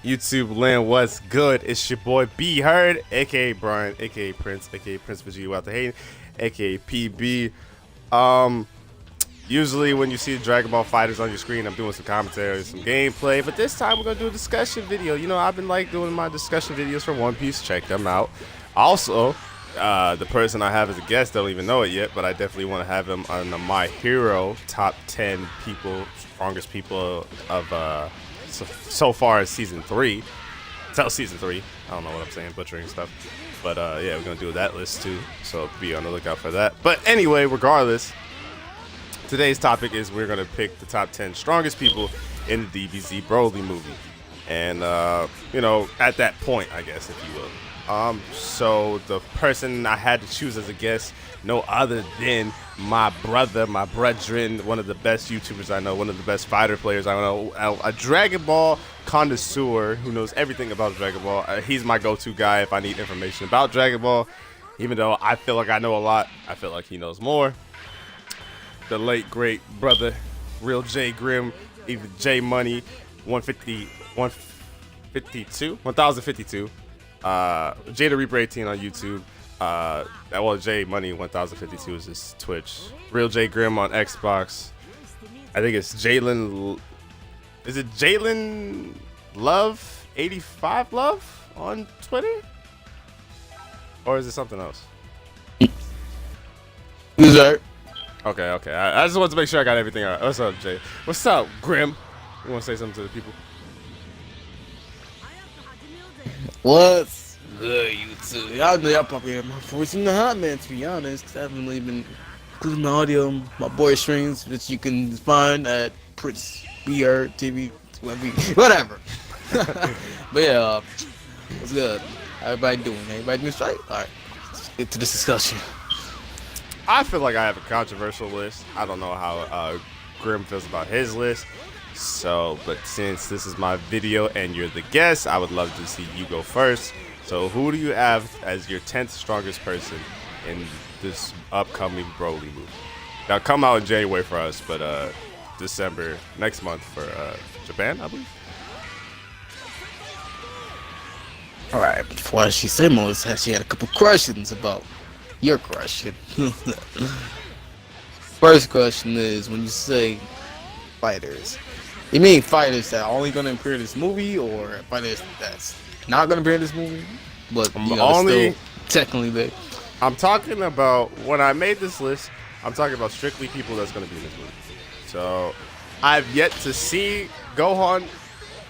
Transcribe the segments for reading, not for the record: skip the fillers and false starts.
YouTube land, what's good? It's your boy B Heard, aka Brian, aka Prince, aka Prince Vegeta out the Hayden, aka PB. Um, Usually when you see the Dragon Ball Fighters on your screen, I'm doing some commentary, some gameplay, but this time we're gonna do a discussion video. You know, I've been like doing my discussion videos for One Piece. Check them out. Also, the person I have as a guest don't even know it yet, but I definitely want to have him on the My Hero top 10 people, strongest people of so far as season 3. Tell season 3. I don't know what I'm saying, butchering stuff. But yeah, we're gonna do that list too, so be on the lookout for that. But anyway, regardless, today's topic is we're gonna pick the top 10 strongest people in the DBZ Broly movie, and you know, at that point, I guess, if you will. So the person I had to choose as a guest, no other than my brother, my brethren, one of the best YouTubers I know, one of the best fighter players I know, a Dragon Ball connoisseur who knows everything about Dragon Ball. He's my go-to guy if I need information about Dragon Ball. Even though I feel like I know a lot, I feel like he knows more. The late great brother, Real J Grim, even J Money, 1052. Jada Reaper 18 on YouTube. Well, J Money 1052 is his Twitch. Real J Grim on Xbox. I think it's Jalen. Is it Jalen Love 85 Love on Twitter? Or is it something else? Dessert. Okay. I just wanted to make sure I got everything right. What's up, Jay? What's up, Grim? You want to say something to the people? What's good, YouTube? Y'all know y'all probably heard my voice in the hot man, to be honest, 'cause I haven't really been including my audio on my boy streams, which you can find at Prince BR TV, whatever. But yeah, what's good? Everybody doing? Everybody doing straight? Alright, let's get to this discussion. I feel like I have a controversial list. I don't know how Grim feels about his list. So, but since this is my video and you're the guest, I would love to see you go first. So, who do you have as your 10th strongest person in this upcoming Broly movie? Now, come out in January for us, but December next month for Japan, I believe. Alright, before she said my list, she had a couple questions about your question. First question is, when you say fighters, you mean fighters that are only going to appear in this movie, or fighters that's not going to appear in this movie, but you know, only still technically there? I'm talking about, when I made this list, I'm talking about strictly people that's going to be in this movie. So I've yet to see Gohan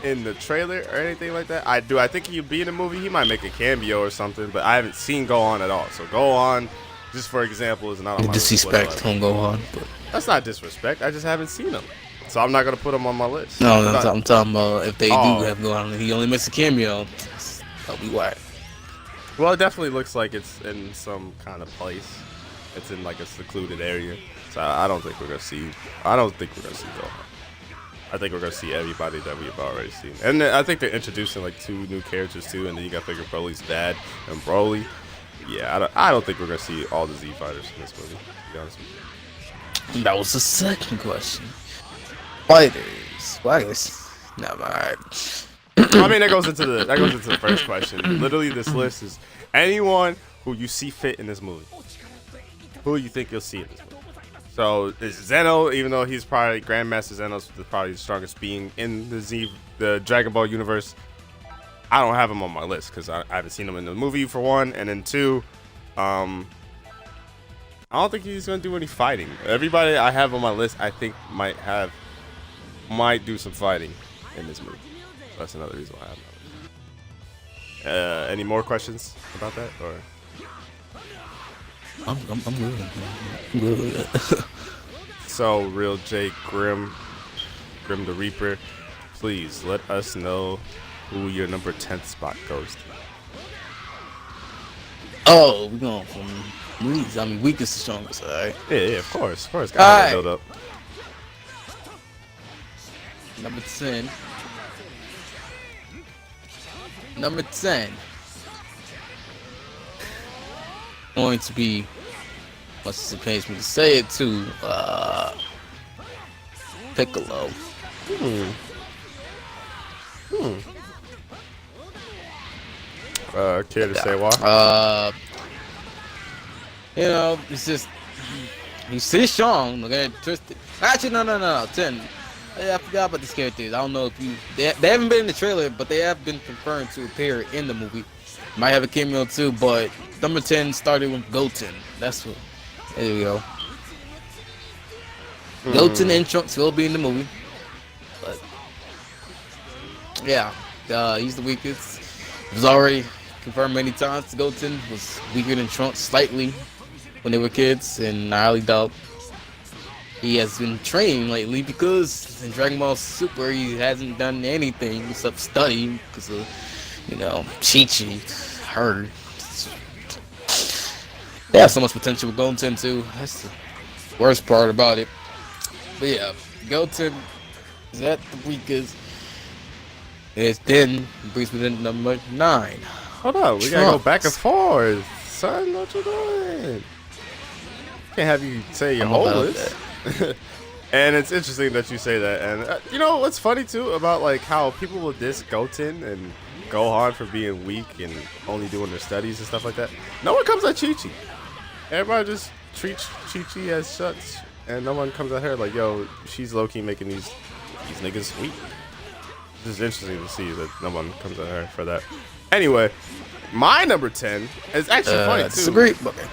in the trailer or anything like that. I think he'll be in the movie. He might make a cameo or something, but I haven't seen Gohan at all. So Gohan, just for example, is not on my list. Disrespect on Gohan, but that's not disrespect. I just haven't seen him, so I'm not gonna put him on my list. no, I'm talking about if they do have Gohan and he only makes a cameo, that'll be whack. Well, it definitely looks like it's in some kind of place. It's in like a secluded area, so I don't think we're gonna see. I don't think we're gonna see Gohan. I think we're gonna see everybody that we've already seen, and I think they're introducing like 2 new characters too, and then you got to figure Broly's dad and Broly. Yeah, I don't think we're gonna see all the Z fighters in this movie, to be honest with you. That was the second question. Fighters. Never mind. I mean, that goes into the first question. Literally, this list is anyone who you see fit in this movie. Who you think you'll see in this movie? So it's Zeno, even though he's probably Grandmaster Zeno's probably the strongest being in the Dragon Ball universe. I don't have him on my list because I haven't seen him in the movie, for one, and then 2, I don't think he's gonna do any fighting. Everybody I have on my list, I think might do some fighting in this movie. So that's another reason why I have him on my list. Any more questions about that, or? I'm good. So, Real J Grim the Reaper, please let us know who your number 10th spot goes to. Oh, we're going from weakest. I mean, weakest to strongest, alright? Yeah, of course. Gotta build up. Number 10. Number 10. Going to be, much as it pains me to say it too, Piccolo. Care to say why? You know, it's just he's strong. Look at Twisted. Actually, no. 10. Yeah, I forgot about these characters. I don't know if they haven't been in the trailer, but they have been confirmed to appear in the movie. Might have a cameo too, but number 10 started with Goten. That's what. There we go. Goten and Trunks will be in the movie, but yeah, he's the weakest. It was already confirmed many times. Goten was weaker than Trunks slightly when they were kids, and I highly doubt he has been training lately because in Dragon Ball Super he hasn't done anything except study because of, you know, Chi-Chi. Heard. They have so much potential with Goten too. That's the worst part about it. But yeah, Goten is at the weakest. It's then brings me to number 9. Hold on, we gotta go back and forth. Son, what you doing? Can't have you say your whole list. And it's interesting that you say that. And you know what's funny too about like how people will diss Goten and Gohan for being weak and only doing their studies and stuff like that. No one comes at Chi-Chi. Everybody just treats Chi-Chi as such, and no one comes at her like, yo, she's low-key making these niggas weak. This is interesting to see that no one comes at her for that. Anyway, my number 10 is actually funny too. Disagree. Okay.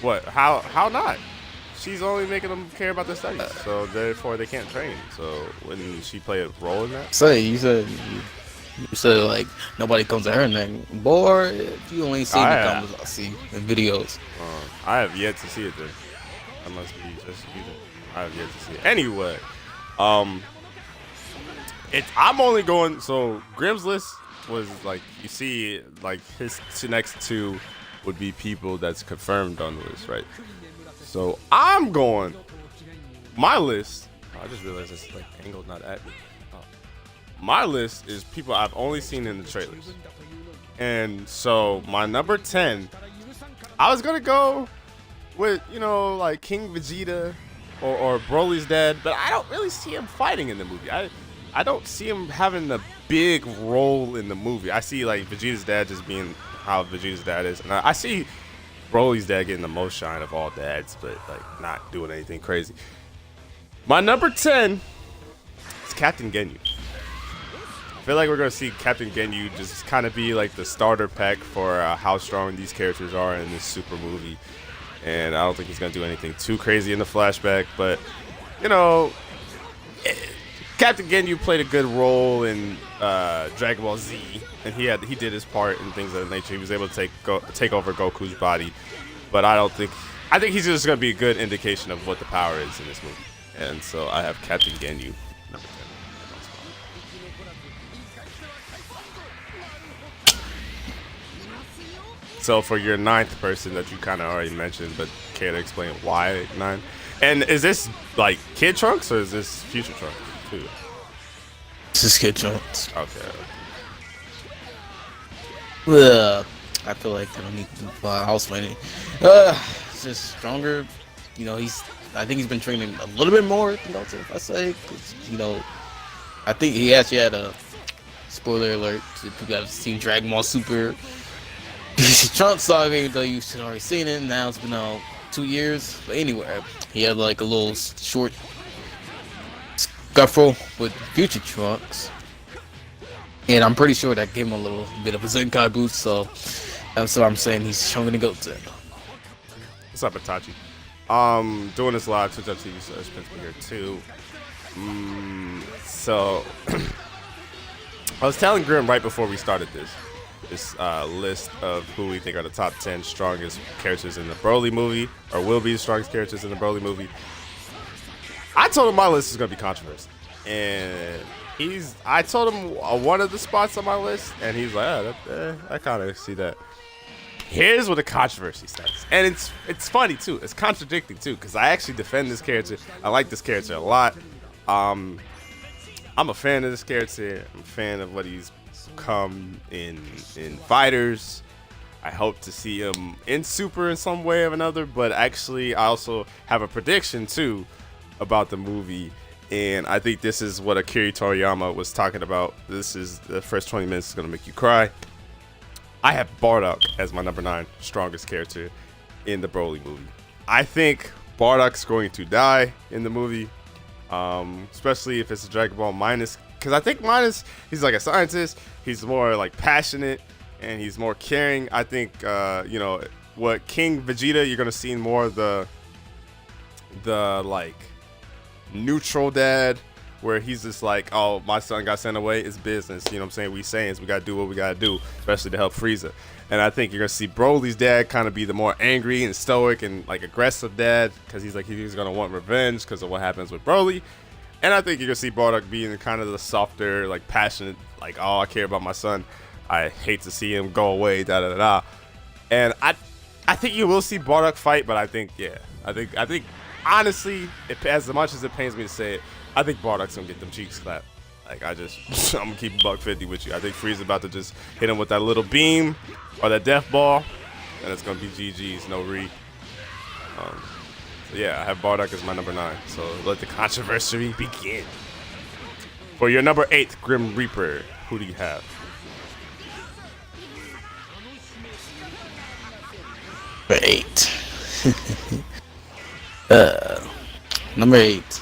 What? How not? She's only making them care about their studies, so therefore they can't train. So wouldn't she play a role in that? Say you said like nobody comes at her name. Boy, you only see the comments I see in videos. I have yet to see it then. I must be just either. I have yet to see it. Anyway, I'm only going. So Grimm's list was like, you see, like his next 2 would be people that's confirmed on the list, right? So I'm going. My list. I just realized it's like angled not at me. My list is people I've only seen in the trailers. And so my number 10, I was gonna go with, you know, like King Vegeta or Broly's dad, but I don't really see him fighting in the movie. I don't see him having a big role in the movie. I see like Vegeta's dad just being how Vegeta's dad is, and I see Broly's dad getting the most shine of all dads, but like not doing anything crazy. My number 10 is Captain Ginyu. I feel like we're gonna see Captain Ginyu just kind of be like the starter pack for how strong these characters are in this Super movie, and I don't think he's gonna do anything too crazy in the flashback. But you know, Captain Ginyu played a good role in Dragon Ball Z, and he did his part and things of that nature. He was able to take over Goku's body, but I think he's just gonna be a good indication of what the power is in this movie, and so I have Captain Ginyu number 10. So for your 9th person that you kind of already mentioned, but care to explain why 9? And is this like Kid Trunks or is this Future Trunks too? This is Kid Trunks. Okay. I feel like I don't need to house fighting. It's just stronger. You know, I think he's been training a little bit more than Goten, if I say. 'Cause, you know, I think he actually had a spoiler alert to people that have seen Dragon Ball Super. Trunks saga, even though you should already seen it. Now it's been 2 years. But anyway, he had like a little short scuffle with Future Trunks, and I'm pretty sure that gave him a little bit of a Zenkai boost. So that's what I'm saying. He's stronger than Goten. What's up, Itachi? Doing this live, Twitch.tv / Prince here too. So I was telling Grim right before we started this list of who we think are the top 10 strongest characters in the Broly movie, or will be the strongest characters in the Broly movie. I told him my list is gonna be controversial, and I told him one of the spots on my list, and he's like, I kind of see that. Here's where the controversy starts, and it's funny too. It's contradicting too, because I actually defend this character. I like this character a lot. I'm a fan of this character. I'm a fan of what he's come in Fighters. I hope to see him in Super in some way or another, but actually I also have a prediction too about the movie, and I think this is what Akira Toriyama was talking about. This is the first 20 minutes is going to make you cry. I have Bardock as my number 9 strongest character in the Broly movie. I think Bardock's going to die in the movie, especially if it's a Dragon Ball Minus, because I think Minus, he's like a scientist, he's more like passionate, and he's more caring. I think, you know, what King Vegeta, you're going to see more of the like neutral dad, where he's just like, oh, my son got sent away, it's business, you know what I'm saying? We Saiyans, we gotta do what we gotta do, especially to help Frieza. And I think you're gonna see Broly's dad kind of be the more angry and stoic and like aggressive dad, because he's gonna want revenge because of what happens with Broly. And I think you're gonna see Bardock being kind of the softer, like passionate, like, oh, I care about my son, I hate to see him go away, da da da da. And I think you will see Bardock fight, but I think, yeah, I think honestly, as much as it pains me to say it, I think Bardock's gonna get them cheeks clapped. Like, I'm gonna keep $150 with you. I think Frieza's about to just hit him with that little beam or that death ball, and it's gonna be GG's, no re. So yeah, I have Bardock as my number 9. So let the controversy begin. For your number 8, Grim Reaper, who do you have? Number 8. Number 8.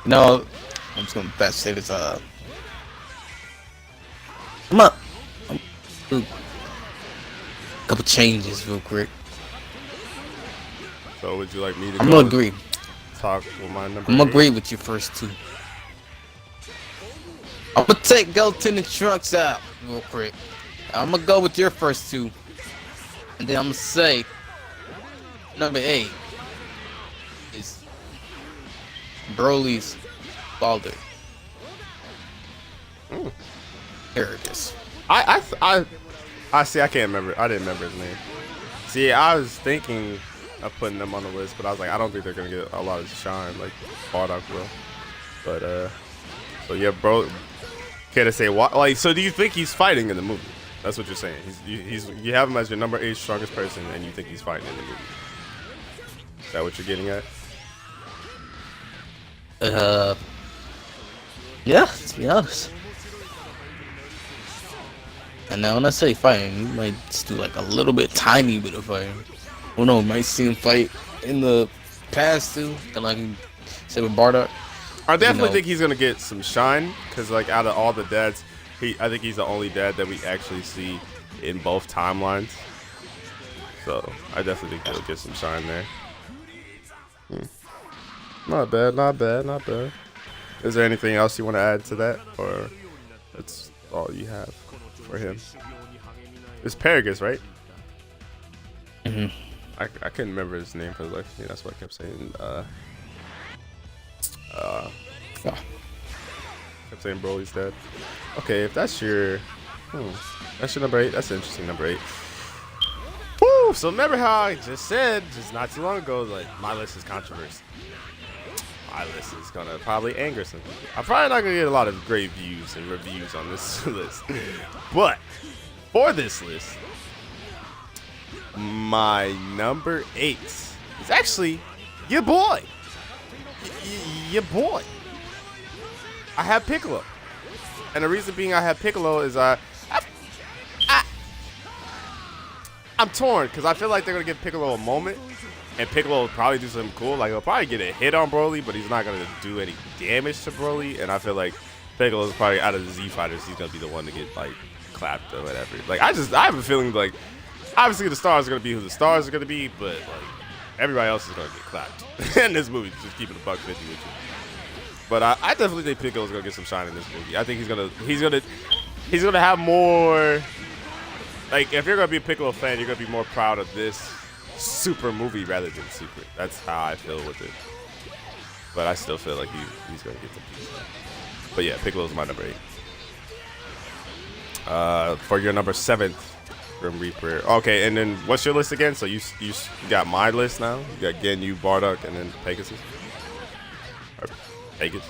No, I'm just gonna best say this. I'm couple changes real quick. So would you like me to I'm gonna agree. Talk with my number I'm gonna 8? agree with your first 2. I'm gonna take Gelatin and Trunks out real quick. I'm gonna go with your first 2, and then I'm gonna say number 8 is Broly's father. Arrogance. I see. I can't remember. I didn't remember his name. See, I was thinking of putting them on the list, but I was like, I don't think they're gonna get a lot of shine like Bardock will. But so yeah, bro. Care to say what? Like, so do you think he's fighting in the movie? That's what you're saying. You have him as your number 8 strongest person, and you think he's fighting in the movie. Is that what you're getting at? Yeah, to be honest. And now when I say fighting, you might just do like a little bit, tiny bit of fighting. I don't know, might see him fight in the past too, and like say with Bardock. I definitely think he's gonna get some shine, because like out of all the dads, I think he's the only dad that we actually see in both timelines. So I definitely think he'll get some shine there. Not bad, not bad, not bad. Is there anything else you want to add to that, or that's all you have for him? It's Paragus, right? Mm-hmm. I couldn't remember his name for the life of me. That's what I kept saying. Kept saying Broly's dad. Okay, if that's your, that's your number 8. That's an interesting number 8. Woo! So remember how I just said just not too long ago, like my list is controversial. My list is gonna probably anger some people. I'm probably not gonna get a lot of great views and reviews on this list, but for this list, my number 8 is actually your boy. Your boy. I have Piccolo, and the reason being I have Piccolo is I'm torn, because I feel like they're gonna give Piccolo a moment, and Piccolo will probably do something cool. Like, he'll probably get a hit on Broly, but he's not gonna do any damage to Broly. And I feel like Piccolo's probably, out of the Z fighters, he's gonna be the one to get like clapped or whatever. Like, I have a feeling like, obviously the stars are gonna be who the stars are gonna be, but like everybody else is gonna get clapped in this movie. Just keeping $150 with you. But I definitely think Piccolo's gonna get some shine in this movie. I think he's gonna have more. Like, if you're gonna be a Piccolo fan, you're gonna be more proud of this Super movie rather than Super. That's how I feel with it. But I still feel like he's gonna get the piece. But yeah, Piccolo's my number 8. For your number 7th, Grim Reaper. Okay, and then what's your list again? So you got my list now. You got Ginyu, Bardock, and then Pegasus. Or Pegasus.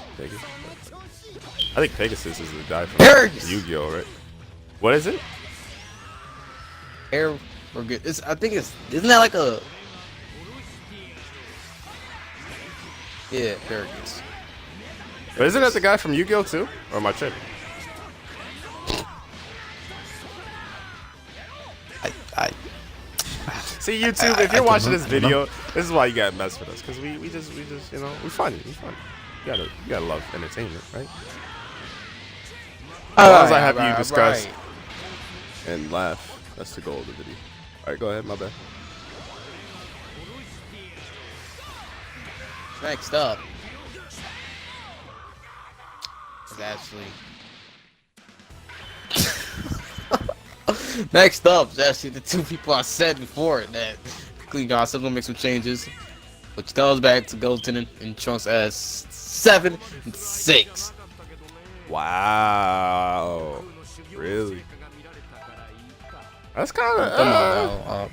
I think Pegasus is the guy from Yu-Gi-Oh, right? What is it? Air or good. I think it's, isn't that like a, yeah, Paragus. But isn't that the guy from Yu-Gi-Oh too? Or am I tripping? See, YouTube, if you're watching this video, this is why you gotta mess with us, because we just you know, we're funny. You gotta love entertainment, right? As long as I have you discuss and laugh, that's the goal of the video. All right, go ahead, my bad. Next up is actually next up is actually the two people I said before that Clean God still gonna make some changes, which goes back to Goten and Trunks as 7 and 6. Wow, really? That's kind Come on of now.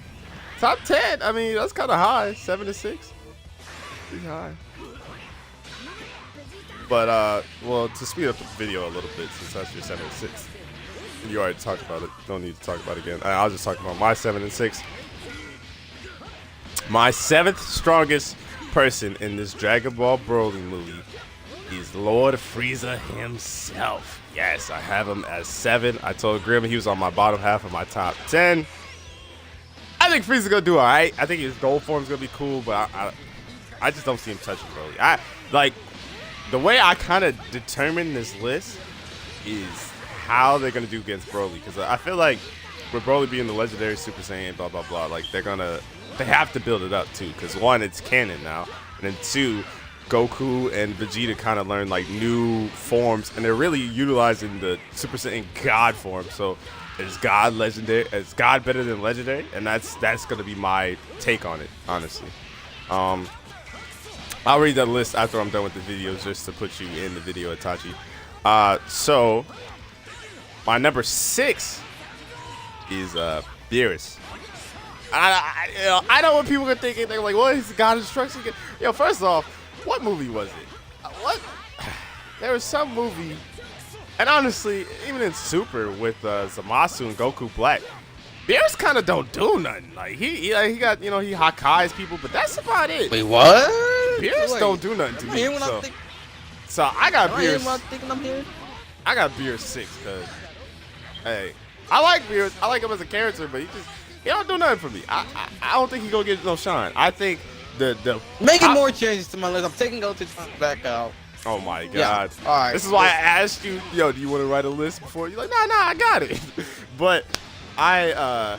top 10. I mean, that's kind of high. 7 to 6, pretty high. But well, to speed up the video a little bit, since that's your 7 and 6, you already talked about it. Don't need to talk about it again. I'll just talk about my 7 and 6. My 7th strongest person in this Dragon Ball Broly movie is Lord Frieza himself. Yes, I have him as 7. I told Grim he was on my bottom half of my top 10. I think Frieza's gonna do all right. I think his gold form's gonna be cool, but I just don't see him touching Broly. I like the way I kind of determine this list is how they're gonna do against Broly, because I feel like with Broly being the legendary Super Saiyan, blah blah blah, like they have to build it up too, because 1, it's canon now, and then 2, Goku and Vegeta kind of learn like new forms, and they're really utilizing the Super Saiyan God form. So is God legendary? Is God better than legendary? And that's gonna be my take on it, honestly. I'll read that list after I'm done with the video, just to put you in the video, Itachi. So my number 6 is Beerus. I know what people are thinking. They're like, "What? He's God Instruction?" Yo, first off, what movie was it? What? There was some movie, and honestly, even in Super with Zamasu and Goku Black, Beerus kind of don't do nothing. Like he got, you know, he Hakai's people, but that's about it. Wait, what? Beerus don't do nothing to me. So I got Beerus. I got Beerus 6 because, hey, I like Beerus. I like him as a character, but he don't do nothing for me. I don't think he gonna get no shine. I think the making more changes to my list. I'm taking Goten back out. Oh my God! Yeah. All right. This is why I asked you, yo, do you want to write a list before? You're like, nah, I got it. But I'm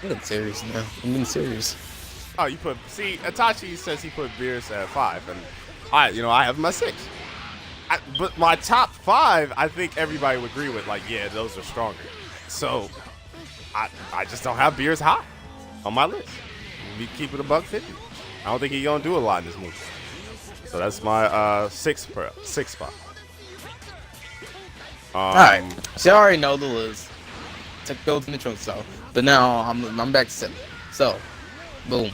getting serious now. I'm getting serious. Oh, Itachi says he put Beerus at 5, and I have him at 6. But my top 5, I think everybody would agree with. Like, yeah, those are stronger. So I just don't have Beerus high on my list. We keep it $150. I don't think he's gonna do a lot in this movie. So that's my 6th spot. All right. So I already know the list. Took Goten the Trunks out, but now I'm back to 7. So, boom.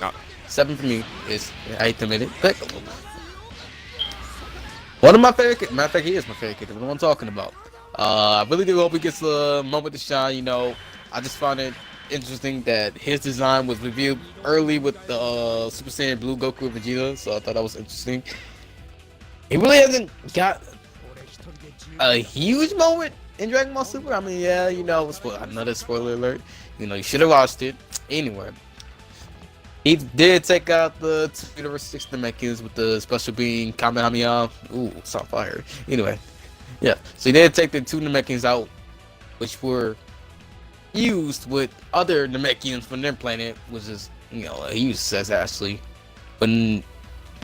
7 for me is, I hate to admit it, Piccolo. One of my favorite. Matter of fact, he is my favorite character. What I'm talking about. I really do hope he gets a moment to shine. You know, I just found it interesting that his design was revealed early with the Super Saiyan Blue Goku and Vegeta, so I thought that was interesting. He really hasn't got a huge moment in Dragon Ball Super. I mean, yeah, you know, another spoiler alert. You know, you should have watched it. Anyway, he did take out the 2 vs 6 Namekians with the special being Kamehameha. Ooh, it's on fire. Anyway, yeah, so he did take the 2 Namekians out, which were used with other Namekians from their planet, which is, you know, a huge success actually. But the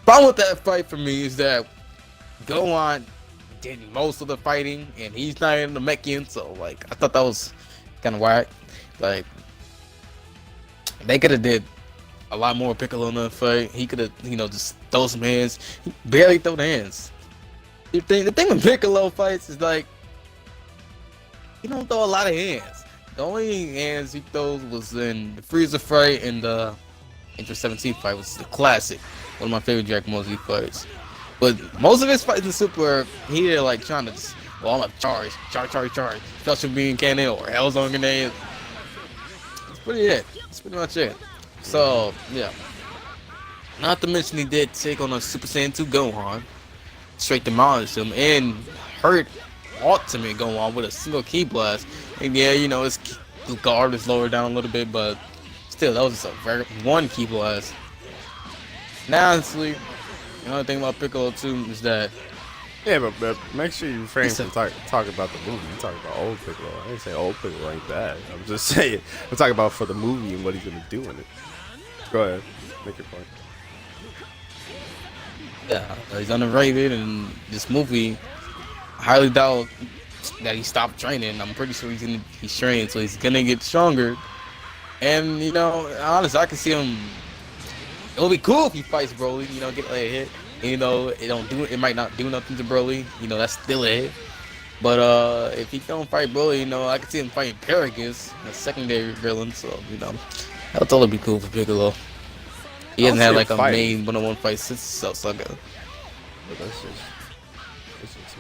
problem with that fight for me is that Gohan did most of the fighting, and he's not in the Namekian, so like I thought that was kind of whack. Like they could have did a lot more Piccolo in the fight. He could have, you know, just throw some hands. He barely throw the hands. The thing with Piccolo fights is like he don't throw a lot of hands. The only hands he throws was in the Frieza fight and the Inter 17 fight, which is the classic, one of my favorite Dragon Ball Z fights. But most of his fights in Super, he did like trying to just, well, I'm gonna charge, special being cannon or Hell's on grenade. That's pretty it. That's pretty much it. So yeah. Not to mention he did take on a Super Saiyan 2 Gohan, straight demolished him and hurt Ultimate Gohan with a single Ki blast. And yeah, you know, his the guard is lower down a little bit, but still, that was just a very one key blast. Now, honestly, another thing about Piccolo too is that Yeah, but make sure you refrain It's a- from talking about the movie. You talking about old Piccolo. I didn't say old Piccolo ain't bad. I'm just saying. I'm talking about for the movie and what he's gonna do in it. Go ahead, make your point. yeah, he's underrated, and this movie, I highly doubt that he stopped training. I'm pretty sure he's training, so he's gonna get stronger. And you know, honestly, I can see him. It would be cool if he fights Broly. You know, get a hit. And, you know, it might not do nothing to Broly. You know, that's still a hit. But if he don't fight Broly, you know, I could see him fighting Paragus, a secondary villain. So you know, that would totally be cool for Piccolo. He hasn't had like a main one-on-one fight since Cell Saga. But that's just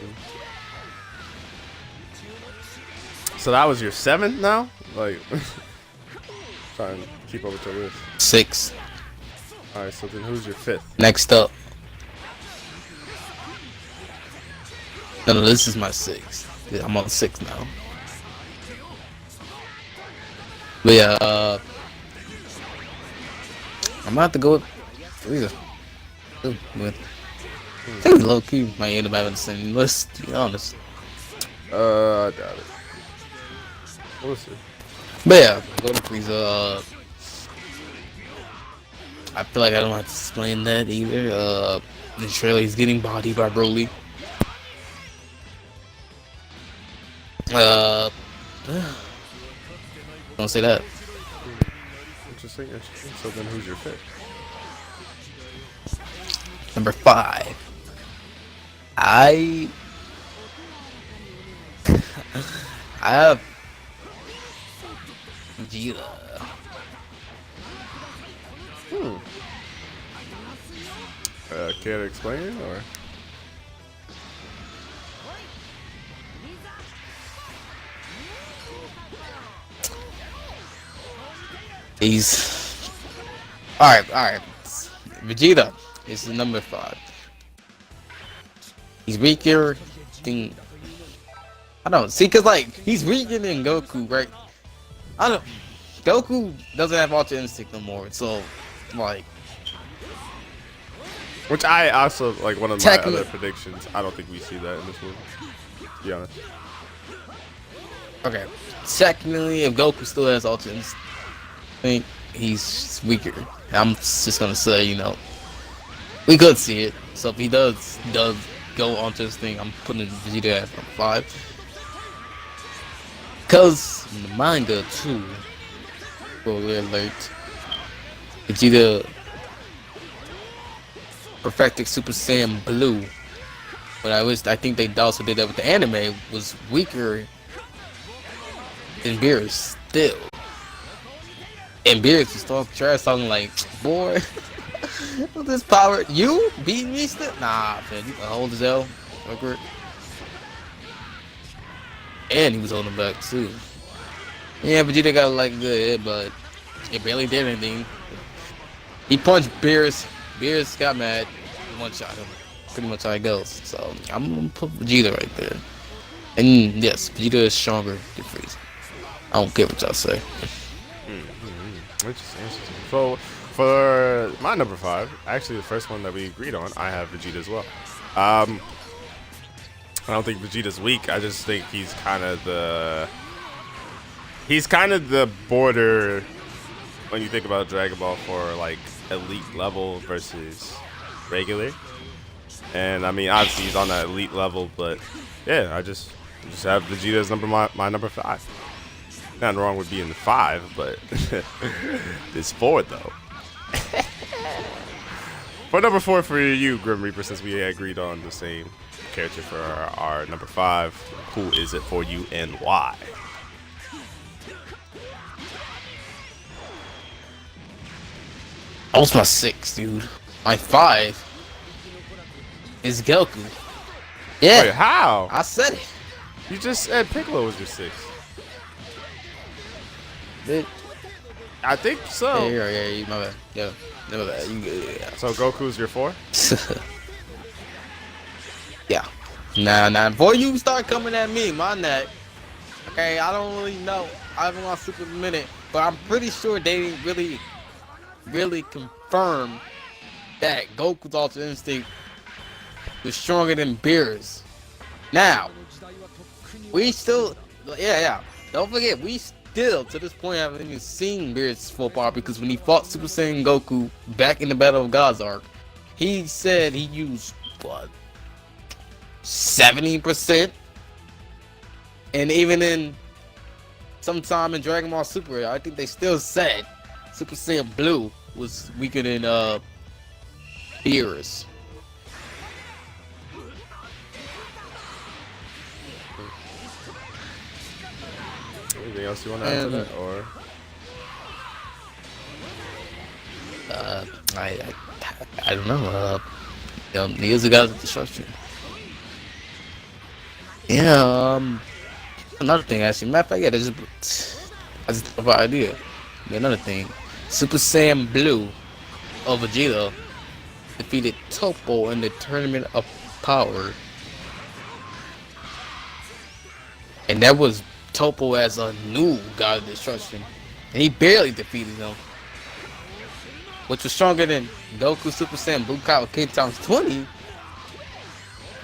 me. So that was your 7th now? Like, trying to keep up with your list. 6. Alright, so then who's your 5th? Next up. No, this is my 6. Yeah, I'm on 6 now. But yeah, I'm about to go with Frieza. I think low key might end up having the same list, to be honest. I doubt it. We'll see. But yeah, go to Frieza. I feel like I don't have to explain that either. The trailer, he's getting bodied by Broly. Don't say that. Interesting. So then who's your 5th? Number 5. I have Vegeta. Care to explain it, or? He's alright. Vegeta is number 5. He's weaker than I don't see, cause like he's weaker than Goku, right? Goku doesn't have Ultra Instinct no more, so like. Which I also, like, one of my other predictions, I don't think we see that in this movie, to be honest. Okay. Secondly, if Goku still has Ultra Instinct, I think he's weaker. I'm just gonna say, you know, we could see it. So if he does go onto this thing, I'm putting Vegeta at 5. Cause in the manga too, spoiler alert, Vegeta perfected Super Saiyan Blue. But I think they also did that with the anime, was weaker than Beerus still. And Beerus was talking trash, talking like, boy, with this power, you beat me still? Nah, man, you can hold his L. Record. And he was holding back too. Yeah, Vegeta got like good, but it barely did anything. He punched Beerus. Beerus got mad. One shot him. Pretty much how it goes. So I'm gonna put Vegeta right there. And yes, Vegeta is stronger than Frieza. I don't care what y'all say. Interesting. So for my number 5, actually the first one that we agreed on, I have Vegeta as well. I don't think Vegeta's weak. I just think he's kind of the border when you think about Dragon Ball for like elite level versus regular. And I mean, obviously he's on that elite level, but yeah, I just have Vegeta as my number 5. Nothing wrong with being 5, but it's 4 though. For number 4 for you, Grim Reaper, since we agreed on the same character for our number 5, who is it for you and why? That was my 6, dude. My 5 is Goku. Yeah. Wait, how? I said it. You just said Piccolo was your 6. I think so. Yeah, my bad. Yeah, my bad. You good? Yeah. So Goku's your 4? Yeah. Nah. Before you start coming at me, my neck. Okay, I don't really know. I haven't watched Super in a minute, but I'm pretty sure they didn't really confirm that Goku's Ultra Instinct was stronger than Beerus. Now, we still, yeah. Don't forget, we still to this point haven't even seen Beerus' full power because when he fought Super Saiyan Goku back in the Battle of God's Arc, he said he used what 70%, and even in sometime in Dragon Ball Super, I think they still said Super Saiyan Blue was weaker than Beerus. Anything else you want to add to that, or? I don't know. Neil's the guys with destruction. Yeah. Another thing, actually, matter of fact, I just thought of an idea. Another thing, Super Saiyan Blue of Vegeta defeated Topo in the Tournament of Power, and that was Topo as a new God of Destruction, and he barely defeated him, which was stronger than Goku Super Saiyan Blue Kaioken times 20.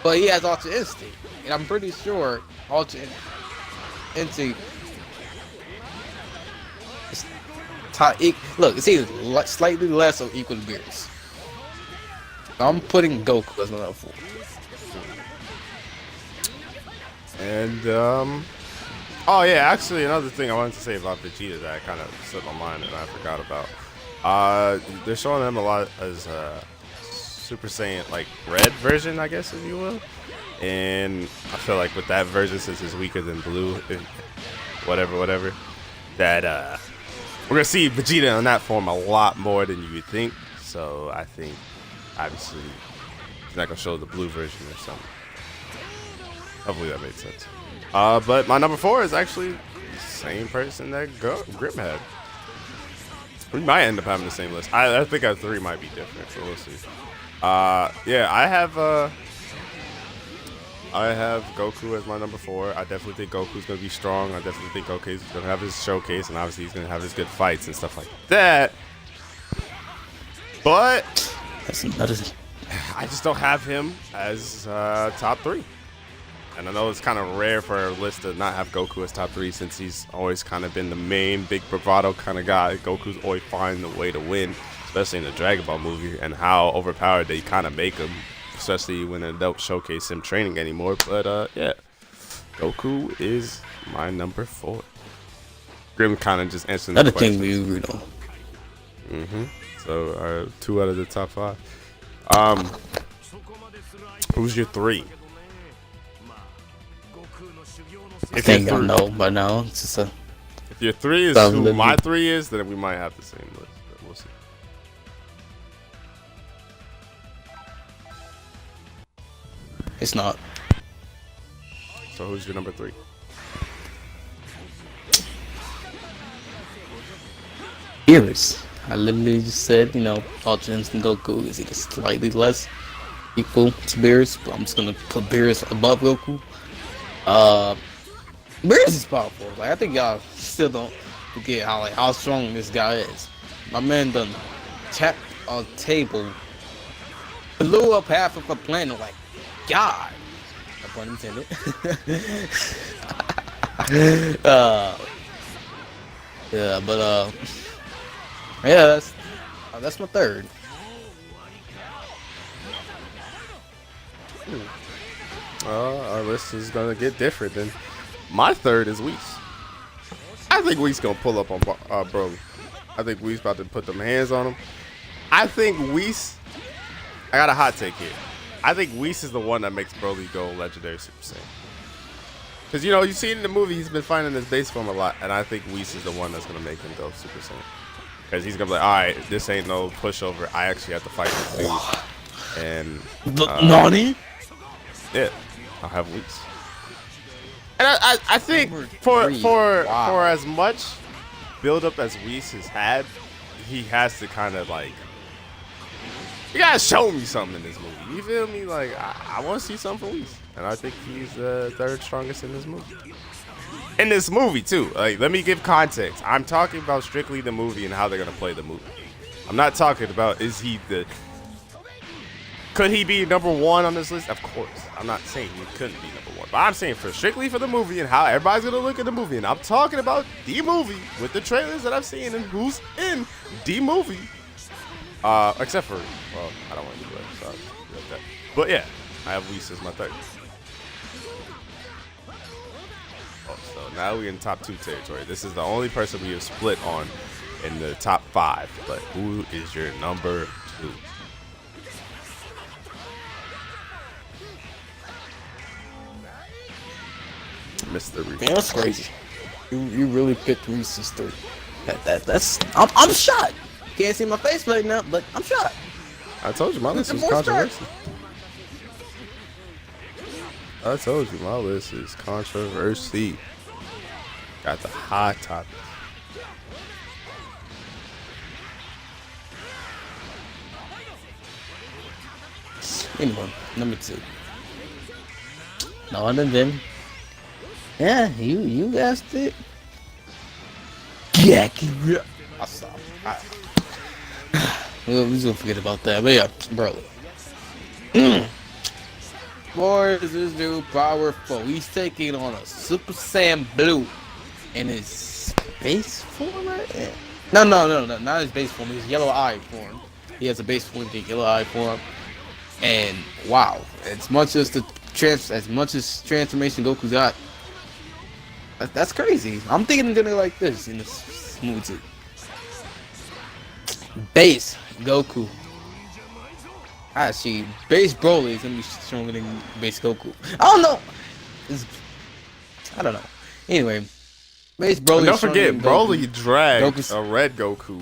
But he has Ultra Instinct, and I'm pretty sure Ultra Instinct is look, it's either slightly less or equal to Beerus. I'm putting Goku as my number 4. And oh yeah, actually another thing I wanted to say about Vegeta that I kind of slipped my mind and I forgot about. They're showing him a lot as Super Saiyan like red version, I guess, if you will. And I feel like with that version, since it's weaker than blue, whatever, that we're gonna see Vegeta in that form a lot more than you would think. So I think obviously he's not gonna show the blue version or something. Hopefully that made sense. But my number 4 is actually the same person that Grim had. We might end up having the same list. I think our 3 might be different, so we'll see. Yeah, I have Goku as my number 4. I definitely think Goku's gonna be strong. I definitely think Goku's gonna have his showcase, and obviously he's gonna have his good fights and stuff like that. But That's another. I just don't have him as top 3. And I know it's kind of rare for a list to not have Goku as top 3 since he's always kind of been the main big bravado kind of guy. Goku's always finding a way to win, especially in the Dragon Ball movie, and how overpowered they kind of make him, especially when they don't showcase him training anymore. But yeah, Goku is my number 4. Grim kind of just answering Another the question. thing we agreed on. So 2 out of the top 5. Who's your 3? I think I know by now. It's just a. If your 3 is who my 3 is, then we might have the same list. But we'll see. It's not. So who's your number 3? Beerus. I literally just said, Ultra Instinct Goku is either slightly less equal to Beerus, but I'm just gonna put Beerus above Goku. Beerus is powerful. Like, I think y'all still don't forget how strong this guy is. My man done tapped a table, blew up half of a planet. Like, God, no pun intended. Yeah, but yeah, that's my 3rd. Our list is gonna get different. Then my 3rd is Whis. I think Whis gonna pull up on Broly. I think Whis about to put them hands on him. I think Whis. I got a hot take here. I think Whis is the one that makes Broly go legendary Super Saiyan. Because you see in the movie he's been finding his base form a lot, and I think Whis is the one that's gonna make him go Super Saiyan. Because he's gonna be like, all right, this ain't no pushover. I actually have to fight this dude. And Nani? yeah, I'll have Whis. And I think for as much build up as Whis has had, he has to kind of like, you gotta show me something in this movie. You feel me? Like I want to see something from Whis. and I think he's the third strongest in this movie. In this movie too. Like, let me give context. I'm talking about strictly the movie and how they're gonna play the movie. I'm not talking about could he be number one on this list? Of course. I'm not saying he couldn't be number one, but I'm saying strictly for the movie and how everybody's gonna look at the movie. And I'm talking about the movie with the trailers that I've seen and who's in the movie. Except for, well, I don't want to do that. So like that. But yeah, I have Whis as my third. Oh, so now we're in top 2 territory. This is the only person we have split on in the top 5. But who is your number 2? Mr. Reed. Man, that's crazy. You really picked Reese's 3. That's I'm shocked. Can't see my face right now, but I'm shocked. I told you my list was controversial. I told you my list is controversy. Got the hot topics. Anyway, number 2. No other than, yeah, you guessed it. Yeah, I'll stop. We're just gonna forget about that. But yeah, Broly. Boy, is this dude powerful. He's taking on a Super Saiyan Blue in his space form, right? No, not his base form. His yellow eye form. He has a base form, the yellow eye form. And wow, as much as transformation Goku got, that's crazy. I'm thinking it's gonna like this in this movie too. Base Goku. Actually, base Broly is gonna be stronger than base Goku. I don't know. I don't know. Anyway, base Broly. Don't forget, Broly dragged Goku's a red Goku.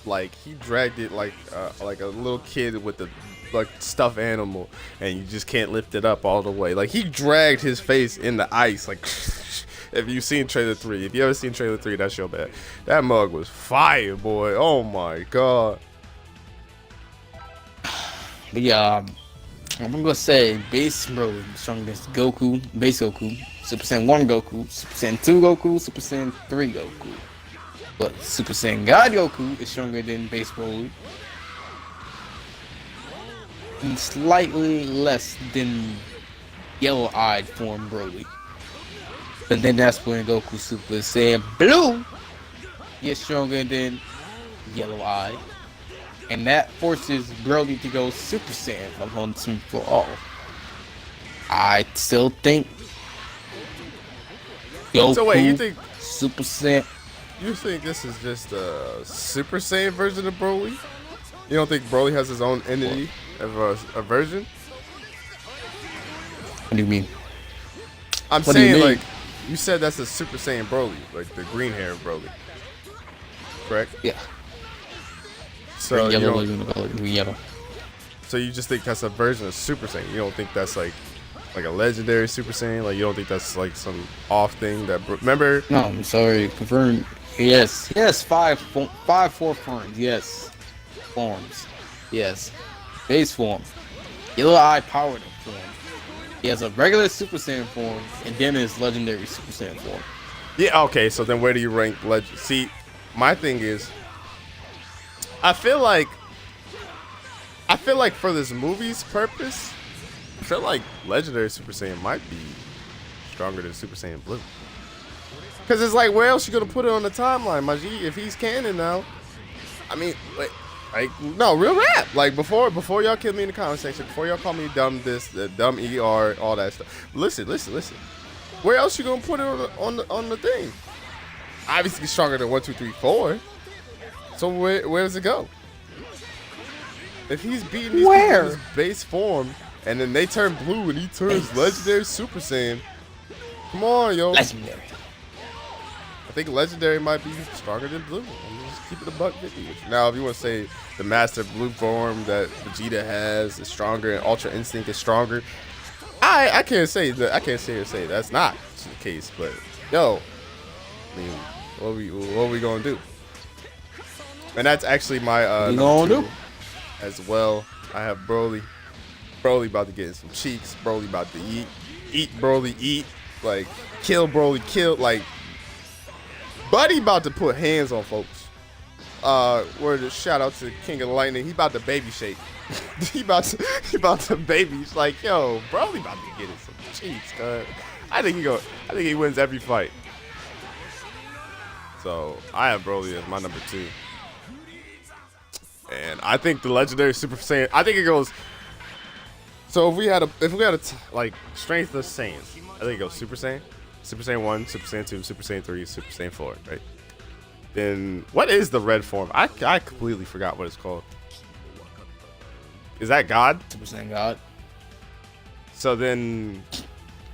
Like, he dragged it like a little kid with the stuffed animal, and you just can't lift it up all the way. Like, he dragged his face in the ice. Like, if you've seen trailer 3, if you ever seen trailer 3, that's your bad. That mug was fire, boy. Oh my god. But yeah, I'm gonna say base Broly stronger than Goku, base Goku, Super Saiyan 1 Goku, Super Saiyan 2 Goku, Super Saiyan 3 Goku. But Super Saiyan God Goku is stronger than base Broly. And slightly less than yellow-eyed form Broly. But then that's when Goku Super Saiyan Blue gets stronger than yellow-eyed. And that forces Broly to go Super Saiyan once and for all. I still think Goku So wait, you think Super Saiyan. you think this is just a Super Saiyan version of Broly? You don't think Broly has his own entity of a version? What do you mean? I'm What do you saying, mean? like, you said that's a Super Saiyan Broly, like the green hair Broly, correct? Yeah. So you yellow, don't- yellow. So you just think that's a version of Super Saiyan? You don't think that's like a legendary Super Saiyan? Like, you don't think that's like some off thing that remember? No, I'm sorry. Confirm. Yes, 4 forms. Yes, forms. Yes, base form, yellow eye powered form. He has a regular Super Saiyan form, and then his legendary Super Saiyan form. Yeah. Okay. So then where do you rank legend? See, my thing is, I feel like for this movie's purpose, I feel like legendary Super Saiyan might be stronger than Super Saiyan Blue. Cause it's like, where else you gonna put it on the timeline, Maji? If he's canon now, I mean, like no, real rap. Like before y'all kill me in the comment section, before y'all call me dumb dumb ER, all that stuff. Listen. Where else you gonna put it on the thing? Obviously stronger than 1, 2, 3, 4. So where does it go? If he's beating these people in his base form, and then they turn blue and he turns legendary Super Saiyan, come on, yo. Legendary. I think legendary might be stronger than blue. I'm just keep it $150 with you. Now, if you want to say the master blue form that Vegeta has is stronger and Ultra Instinct is stronger, I can't say that. I can't say that's not the case. But yo, I mean, what we gonna do? And that's actually my What you gonna do? as well. I have Broly. Broly about to get in some cheeks. Broly about to eat Broly eat. Like kill Broly kill. Like Buddy about to put hands on folks. Word shout out to King of Lightning. He about to baby shake. he about to baby. He's like, yo, Broly about to get in some cheeks, cuz. I think he wins every fight. So I have Broly as my number 2. And I think the legendary Super Saiyan, I think it goes. So if we had like strength of Saiyans, I think it goes Super Saiyan, Super Saiyan 1, Super Saiyan 2, Super Saiyan 3, Super Saiyan 4, right? Then what is the red form? I completely forgot what it's called. Is that God? Super Saiyan God. So then,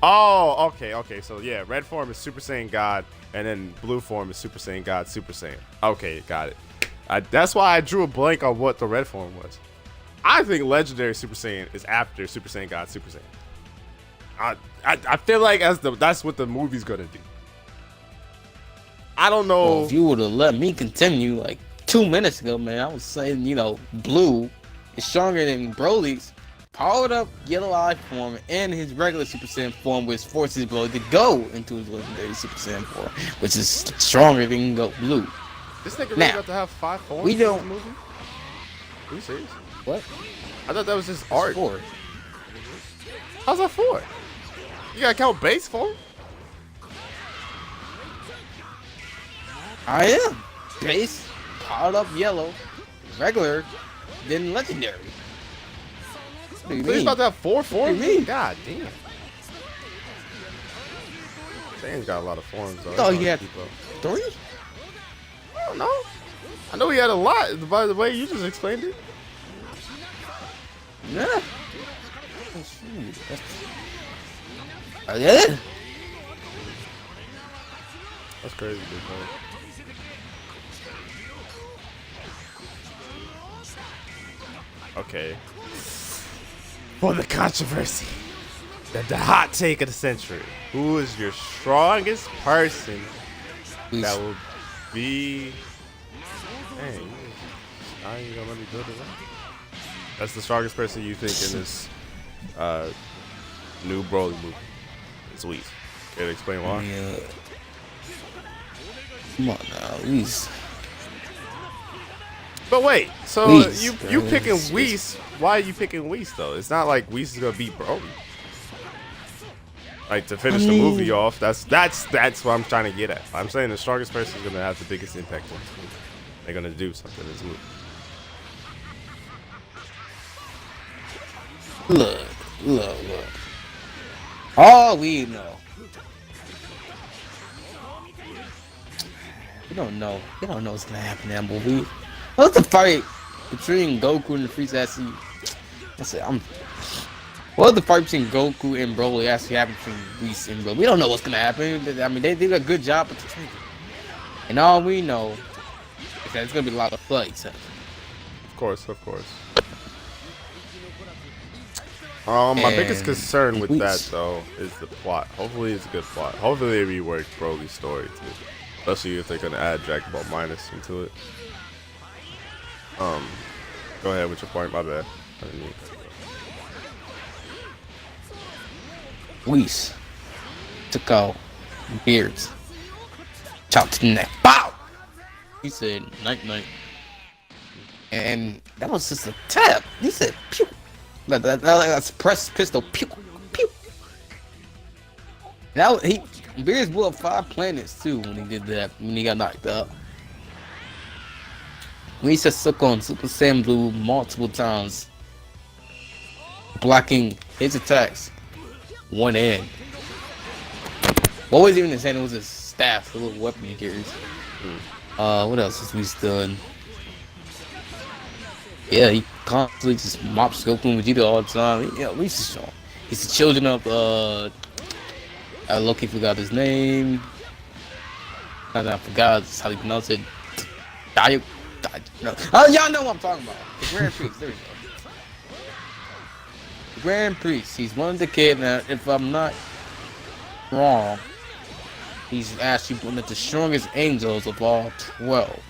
oh, okay. So yeah, red form is Super Saiyan God, and then blue form is Super Saiyan God, Super Saiyan. Okay, got it. That's why I drew a blank on what the red form was. I think legendary Super Saiyan is after Super Saiyan God, Super Saiyan. I feel like that's what the movie's gonna do. I don't know. Well, if you would have let me continue like 2 minutes ago, man, I was saying, blue is stronger than Broly's powered up yellow eye form and his regular Super Saiyan form, which forces Broly to go into his legendary Super Saiyan form, which is stronger than blue. This nigga really got to have 5 forms we don't. in this movie? Are you serious? What? I thought that was just art. 4. How's that 4? You gotta count base form? I am base, powered up yellow, regular, then legendary. What do you So he's mean? about to have 4 forms? What do you mean? God damn. Saiyan's got a lot of forms though. Oh, he had 3? I don't know. I know he had a lot by the way you just explained it. Yeah. Oh, yeah. That's crazy, big man. Okay. For the controversy, the hot take of the century. Who is your strongest person that will be? Dang, now you gonna let me build it up? That's the strongest person you think in this new Broly movie. It's Whis. Can you explain why? Yeah. Come on now, Whis. But wait, so Whis, you bro. picking Whis? Why are you picking Whis though? It's not like Whis is gonna beat Broly. Like to finish the movie off. That's what I'm trying to get at. I'm saying the strongest person is gonna have the biggest impact on this movie. They're gonna do something in this movie. Look. All we know. We don't know. We don't know what's gonna happen in that movie. What's the fight between Goku and Frieza? What the fight between Goku and Broly actually happened between Whis and Broly? We don't know what's gonna happen. I mean, they did a good job with the training. And all we know is that it's gonna be a lot of fights. Of course. My biggest concern with that though is the plot. Hopefully it's a good plot. Hopefully they rework Broly's story too. Especially if they're gonna add Dragon Ball Minus into it. Go ahead with your point, my bad. Whis took out Beerus. Chopped to the neck. Bow! He said, night. And that was just a tap. He said, pew. That's press pistol. Pew. Pew. Now Beerus blew up 5 planets too when he did that, when he got knocked out. Whis just took on Super Saiyan Blue multiple times, blocking his attacks. One end. What was even his hand? It was his staff, the little weapon he carries. What else has Whis done? Yeah, he constantly just mops Goku and Vegeta all the time. Yeah, Whis is strong. He's the children of I low-key forgot his name. I forgot how he pronounced it. No. Y'all know what I'm talking about. The Grand Priest. There we go. The Grand Priest. He's one of the kids. Now, if I'm not wrong, he's actually one of the strongest angels of all 12.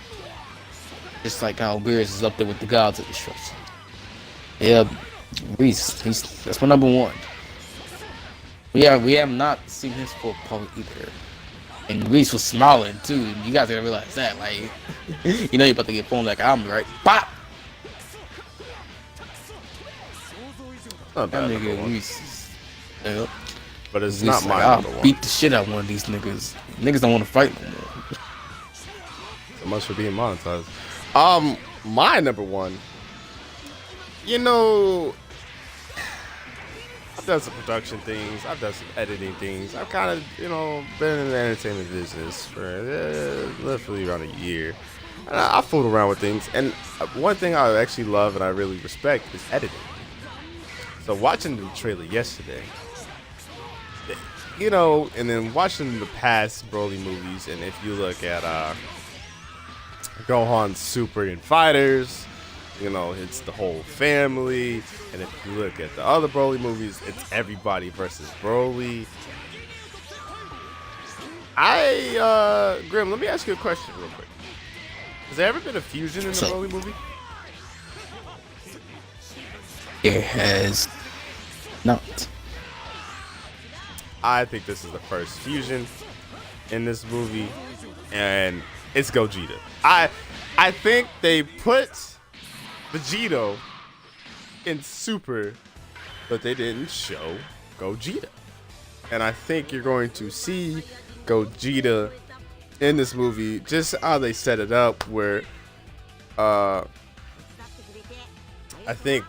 Just like how Beerus is up there with the gods of destruction. Yeah, Reese, that's my number one. We have not seen his full pose either. And Reese was smiling too. You guys gotta realize that, like, you know you're about to get phone like I'm right. Pop. Not That bad number nigga one. Reese. Yeah. But it's Reese not like, my I'll number one. beat the shit out of one of these niggas. Niggas don't want to fight no more. So much for being monetized. My number one. You know, I've done some production things. I've done some editing things. I've kind of, been in the entertainment business for literally around a year. And I fooled around with things. And one thing I actually love and I really respect is editing. So watching the trailer yesterday, and then watching the past Broly movies, and if you look at Gohan's Super and Fighters, it's the whole family. And if you look at the other Broly movies, it's everybody versus Broly. Grim, let me ask you a question real quick. Has there ever been a fusion in the Broly movie? It has not. I think this is the first fusion in this movie, and it's Gogeta. I think they put Vegito in Super, but they didn't show Gogeta. And I think you're going to see Gogeta in this movie, just how they set it up, where I think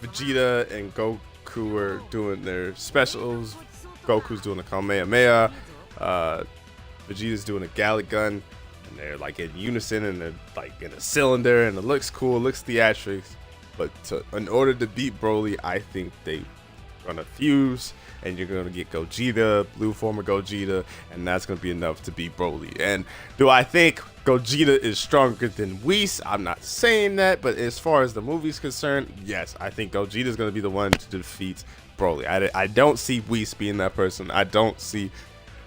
Vegeta and Goku are doing their specials. Goku's doing a Kamehameha. Vegeta's doing a Gallic Gun. And they're like in unison, and they're like in a cylinder, and it looks cool, it looks theatrics. But in order to beat Broly, I think they're gonna fuse, and you're gonna get Gogeta, blue form of Gogeta, and that's gonna be enough to beat Broly. And do I think Gogeta is stronger than Whis? I'm not saying that, but as far as the movie's concerned, yes, I think Gogeta is gonna be the one to defeat Broly. I don't see Whis being that person. I don't see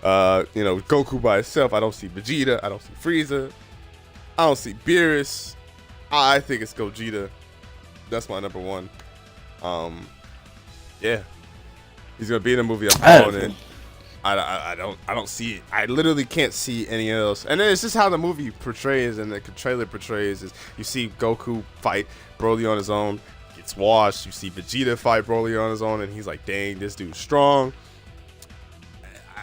Goku by itself. I don't see Vegeta. I don't see Frieza. I don't see Beerus. I think it's Gogeta. That's my number one. Yeah, he's gonna be in the movie. I'm calling it. I don't see it. I literally can't see any else. And then it's just how the movie portrays and the trailer portrays is you see Goku fight Broly on his own, gets washed. You see Vegeta fight Broly on his own, and he's like, dang, this dude's strong.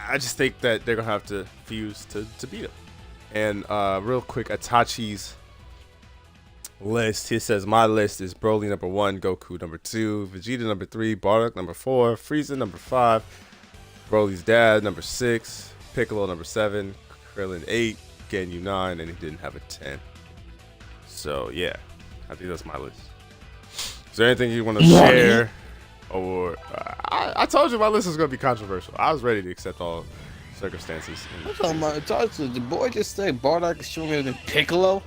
I just think that they're gonna have to fuse to beat him. And real quick, Itachi's list. He says my list is Broly number 1, Goku number 2, Vegeta number 3, Bardock number 4, Frieza number 5, Broly's dad number 6, Piccolo number 7, Krillin 8, Ginyu 9, and he didn't have a 10. So yeah, I think that's my list. Is there anything you want to share? Or I told you my list is gonna be controversial. I was ready to accept all circumstances. I'm talking about the boy just say Bardock is stronger than Piccolo.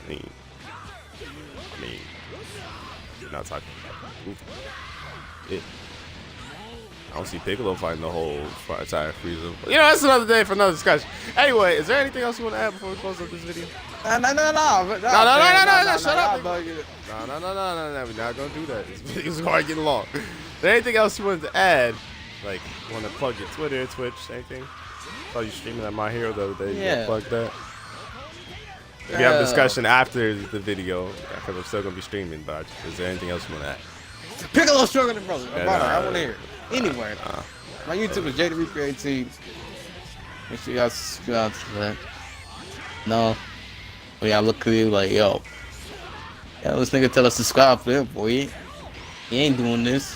I mean, you're not talking about it. I don't see Piccolo fighting the whole entire Frieza. That's another day for another discussion. Anyway, is there anything else you want to add before we close up this video? No, shut up. No, we're not gonna do that. This video's already getting long. Is there anything else you wanted to add? Like, you want to plug your Twitter, Twitch, anything? Saw you streaming at My Hero the other day. Yeah. You plug that. Maybe have a discussion after the video, because I'm still gonna be streaming. But is there anything else you want to add? Piccolo stronger than brother. Yeah, I want to hear it. Anyway, my YouTube is JDB18. Make sure y'all subscribe to that. No. We gotta look at you like, yo, this nigga tell us to subscribe for him, boy. He ain't doing this.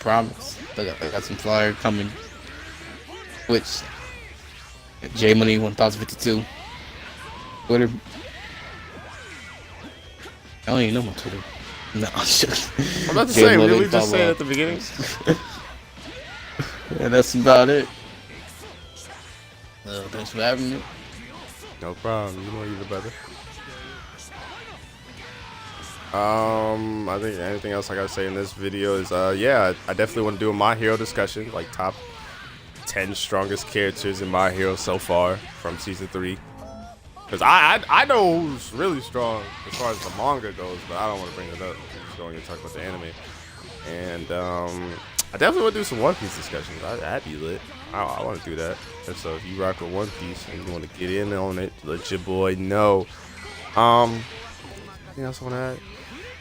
Promise. I got some flyer coming. Which J Money 1052. Twitter. I don't even know my Twitter. No, I'm about to say, really just say it at the beginning? Yeah, that's about it. Thanks for having me. No problem. You know you're the brother. I think anything else I gotta say in this video is, yeah, I definitely want to do a My Hero discussion, like top 10 strongest characters in My Hero so far from season 3. Because I know who's really strong as far as the manga goes, but I don't want to bring it up. going and talk about the anime. And I definitely want to do some One Piece discussions. That'd be lit. I want to do that. And so if you rock with One Piece and you want to get in on it, let your boy know. Anything else I want to add?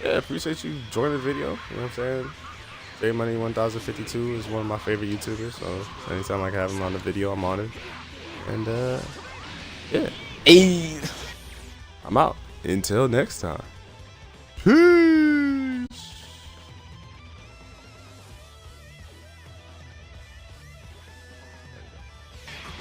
Yeah, appreciate you joining the video. You know what I'm saying? J Money 1052 is one of my favorite YouTubers. So anytime I can have him on the video, I'm honored. And yeah. Hey. I'm out. Until next time. Peace.